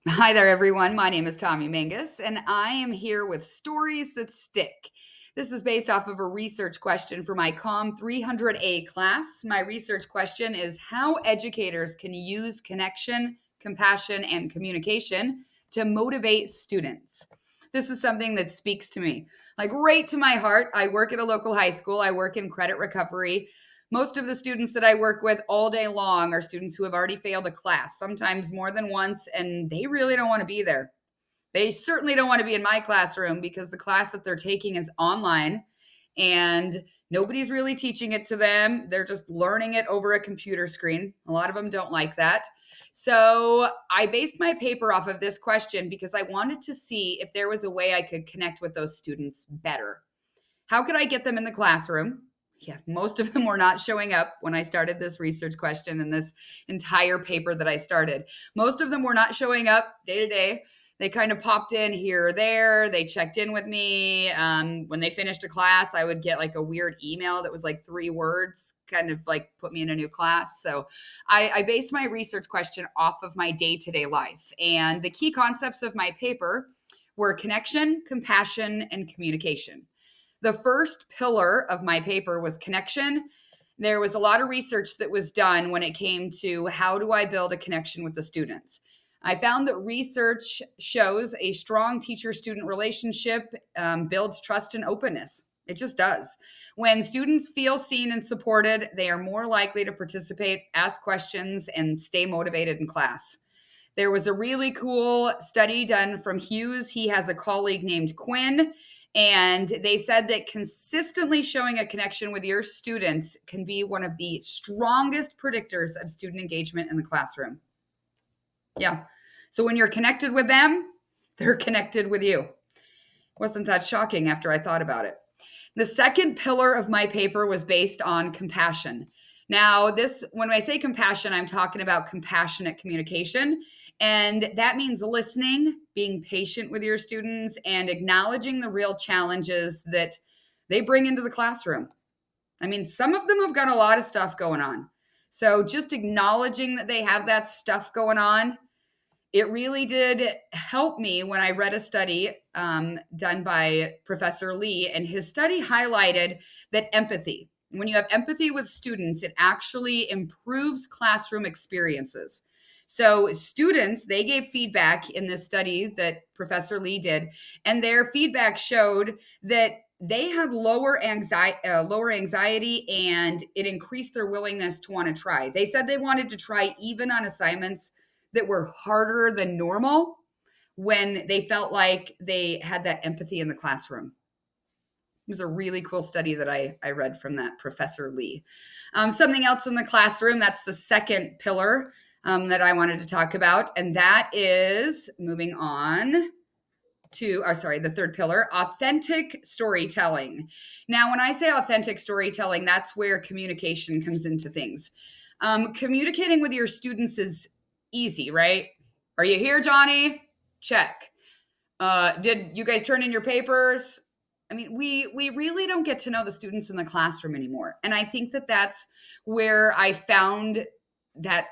Hi there, everyone. My name is Tommy Mangus, and I am here with Stories That Stick. This is based off of a research question for my COM 300A class. My research question is how educators can use connection, compassion, and communication to motivate students. This is something that speaks to me, like right to my heart. I work at a local high school, I work in credit recovery. Most of the students that I work with all day long are students who have already failed a class, sometimes more than once, and they really don't want to be there. They certainly don't want to be in my classroom because the class that they're taking is online and nobody's really teaching it to them. They're just learning it over a computer screen. A lot of them don't like that. So I based my paper off of this question because I wanted to see if there was a way I could connect with those students better. How could I get them in the classroom? Yeah, most of them were not showing up when I started this research question and this entire paper that I started. Most of them were not showing up day to day. They kind of popped in here or there. They checked in with me. When they finished a class, I would get like a weird email that was like 3 words, kind of like put me in a new class. So I based my research question off of my day to day life. And the key concepts of my paper were connection, compassion, and communication. The first pillar of my paper was connection. There was a lot of research that was done when it came to how do I build a connection with the students. I found that research shows a strong teacher student relationship builds trust and openness. It just does. When students feel seen and supported, they are more likely to participate, ask questions, and stay motivated in class. There was a really cool study done from Hughes. He has a colleague named Quinn, and they said that consistently showing a connection with your students can be one of the strongest predictors of student engagement in the classroom. Yeah. So when you're connected with them, they're connected with you. Wasn't that shocking after I thought about it? The second pillar of my paper was based on compassion. Now, this, when I say compassion, I'm talking about compassionate communication. And that means listening, being patient with your students, and acknowledging the real challenges that they bring into the classroom. I mean, some of them have got a lot of stuff going on. So just acknowledging that they have that stuff going on, it really did help me when I read a study done by Professor Lee, and his study highlighted that empathy, when you have empathy with students, it actually improves classroom experiences. So students, they gave feedback in this study that Professor Lee did, and their feedback showed that they had lower anxiety, and it increased their willingness to want to try. They said they wanted to try even on assignments that were harder than normal when they felt like they had that empathy in the classroom. It was a really cool study that I read from that Professor Lee. Something else in the classroom, that's the second pillar that I wanted to talk about, and that is moving on to, or sorry, the third pillar, authentic storytelling. Now, when I say authentic storytelling, that's where communication comes into things. Communicating with your students is easy, right? Are you here, Johnny? Check. Did you guys turn in your papers? I mean, we really don't get to know the students in the classroom anymore, and I think that that's where I found that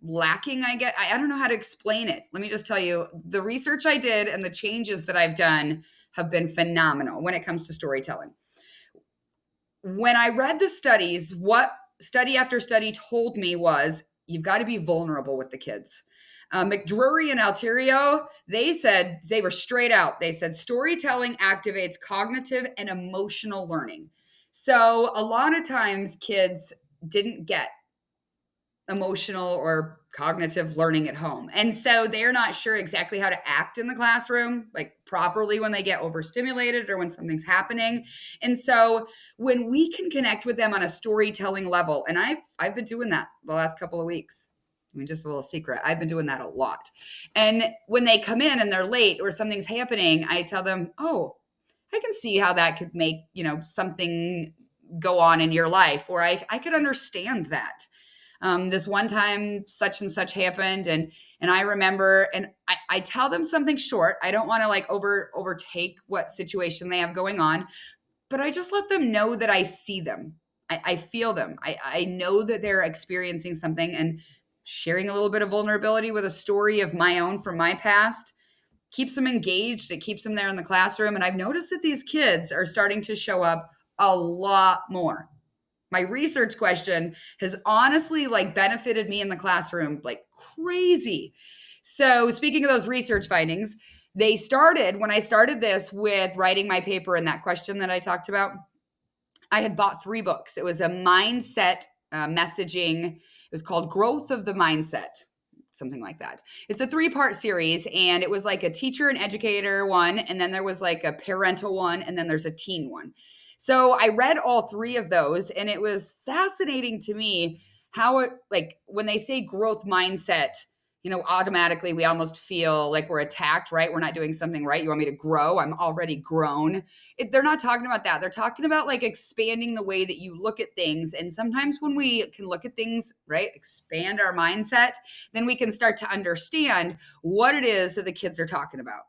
lacking. I don't know how to explain it. Let me just tell you, the research I did and the changes that I've done have been phenomenal when it comes to storytelling. When I read the studies, what study after study told me was you've got to be vulnerable with the kids. McDrury and Alterio, they said, they were straight out. They said storytelling activates cognitive and emotional learning. So a lot of times kids didn't get emotional or cognitive learning at home. And so they're not sure exactly how to act in the classroom, like properly when they get overstimulated or when something's happening. And so when we can connect with them on a storytelling level, and I've been doing that the last couple of weeks. I mean, just a little secret. I've been doing that a lot. And when they come in and they're late or something's happening, I tell them, "Oh, I can see how that could make, something go on in your life, or I could understand that. This one time such and such happened, and I remember, and I tell them something short. I don't want to like overtake what situation they have going on, but I just let them know that I see them. I feel them. I know that they're experiencing something, and sharing a little bit of vulnerability with a story of my own from my past keeps them engaged. It keeps them there in the classroom. And I've noticed that these kids are starting to show up a lot more. My research question has honestly benefited me in the classroom like crazy. So speaking of those research findings, they started when I started this with writing my paper and that question that I talked about. I had bought 3 books. It was a mindset messaging. It was called Growth of the Mindset, something like that. It's a 3-part series, and it was like a teacher and educator one, and then there was like a parental one, and then there's a teen one. So I read all 3 of those, and it was fascinating to me how it, when they say growth mindset, automatically we almost feel like we're attacked, right? We're not doing something right. You want me to grow? I'm already grown. They're not talking about that. They're talking about expanding the way that you look at things. And sometimes when we can look at things, right, expand our mindset, then we can start to understand what it is that the kids are talking about,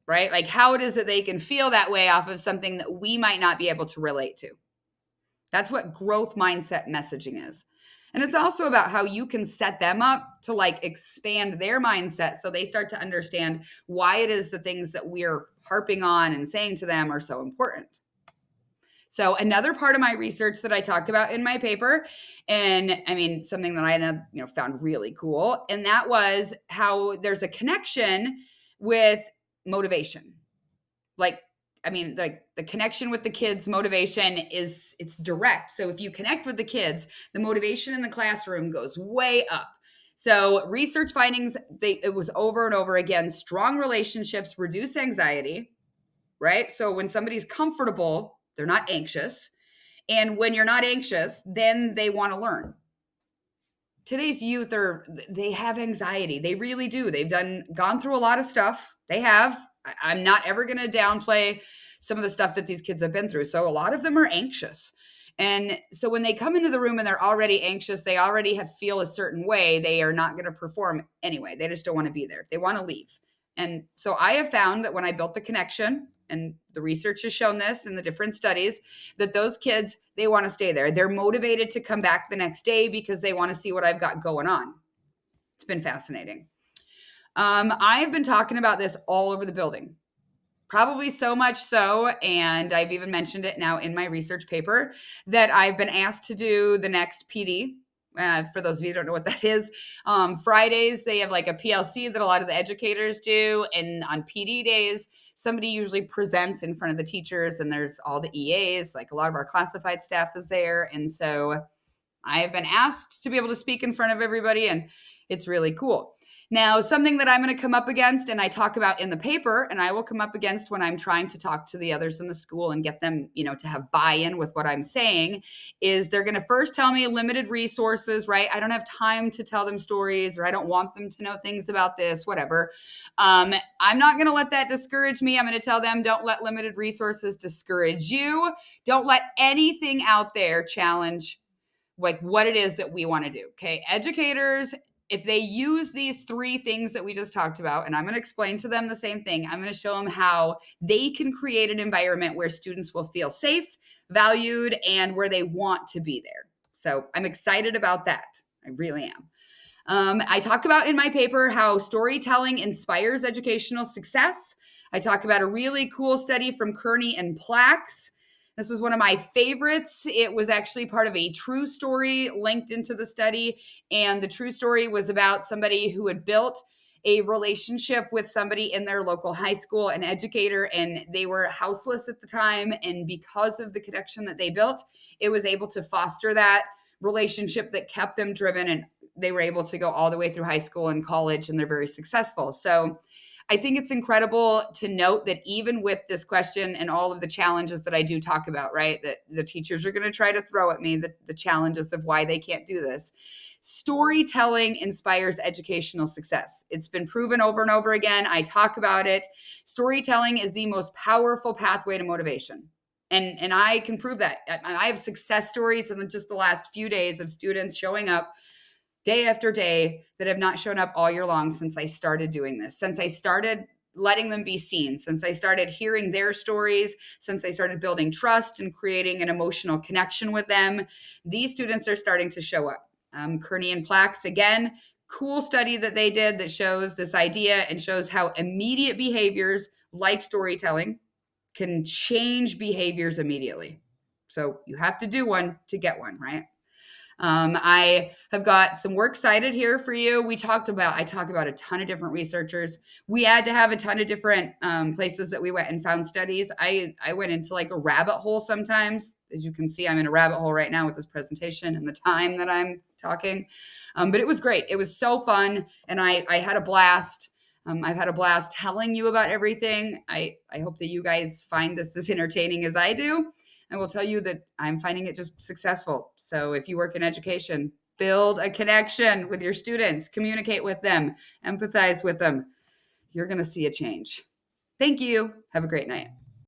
right? Like how it is that they can feel that way off of something that we might not be able to relate to. That's what growth mindset messaging is. And it's also about how you can set them up to expand their mindset so they start to understand why it is the things that we're harping on and saying to them are so important. So another part of my research that I talk about in my paper, and I mean, something that I found really cool, and that was how there's a connection with motivation. The connection with the kids' motivation it's direct. So if you connect with the kids, the motivation in the classroom goes way up. So research findings, it was over and over again, strong relationships reduce anxiety, right? So when somebody's comfortable, they're not anxious. And when you're not anxious, then they want to learn. Today's youth they have anxiety. They really do. They've gone through a lot of stuff. They have. I'm not ever going to downplay some of the stuff that these kids have been through. So a lot of them are anxious. And so when they come into the room and they're already anxious, they already feel a certain way, they are not going to perform anyway. They just don't want to be there. They want to leave. And so I have found that when I built the connection, and the research has shown this in the different studies, that those kids, they want to stay there. They're motivated to come back the next day because they want to see what I've got going on. It's been fascinating. I've been talking about this all over the building, probably so much so, and I've even mentioned it now in my research paper, that I've been asked to do the next PD. For those of you who don't know what that is, Fridays, they have a PLC that a lot of the educators do. And on PD days, somebody usually presents in front of the teachers, and there's all the EAs, a lot of our classified staff is there. And so I have been asked to be able to speak in front of everybody, and it's really cool. Now, something that I'm going to come up against, and I talk about in the paper, and I will come up against when I'm trying to talk to the others in the school and get them, to have buy-in with what I'm saying, is they're going to first tell me limited resources, right? I don't have time to tell them stories, or I don't want them to know things about this, whatever. I'm not going to let that discourage me. I'm going to tell them, don't let limited resources discourage you. Don't let anything out there challenge what it is that we want to do. Okay. Educators, if they use these 3 things that we just talked about, and I'm going to explain to them the same thing, I'm going to show them how they can create an environment where students will feel safe, valued, and where they want to be there. So I'm excited about that. I really am. I talk about in my paper how storytelling inspires educational success. I talk about a really cool study from Kearney and Plax. This was one of my favorites. It was actually part of a true story linked into the study. And the true story was about somebody who had built a relationship with somebody in their local high school, an educator, and they were houseless at the time. And because of the connection that they built, it was able to foster that relationship that kept them driven. And they were able to go all the way through high school and college, and they're very successful. So I think it's incredible to note that even with this question and all of the challenges that I do talk about, right, that the teachers are going to try to throw at me, the challenges of why they can't do this. Storytelling inspires educational success. It's been proven over and over again. I talk about it. Storytelling is the most powerful pathway to motivation. And I can prove that. I have success stories in just the last few days of students showing up day after day that have not shown up all year long since I started doing this, since I started letting them be seen, since I started hearing their stories, since I started building trust and creating an emotional connection with them. These students are starting to show up. Kearney and Plax, again, cool study that they did that shows this idea and shows how immediate behaviors like storytelling can change behaviors immediately. So you have to do one to get one, right? I have got some works cited here for you. I talk about a ton of different researchers. We had to have a ton of different places that we went and found studies. I went into like a rabbit hole sometimes. As you can see, I'm in a rabbit hole right now with this presentation and the time that I'm talking. But it was great. It was so fun. And I had a blast. I've had a blast telling you about everything. I hope that you guys find this as entertaining as I do. I will tell you that I'm finding it just successful. So if you work in education, build a connection with your students, communicate with them, empathize with them. You're going to see a change. Thank you. Have a great night.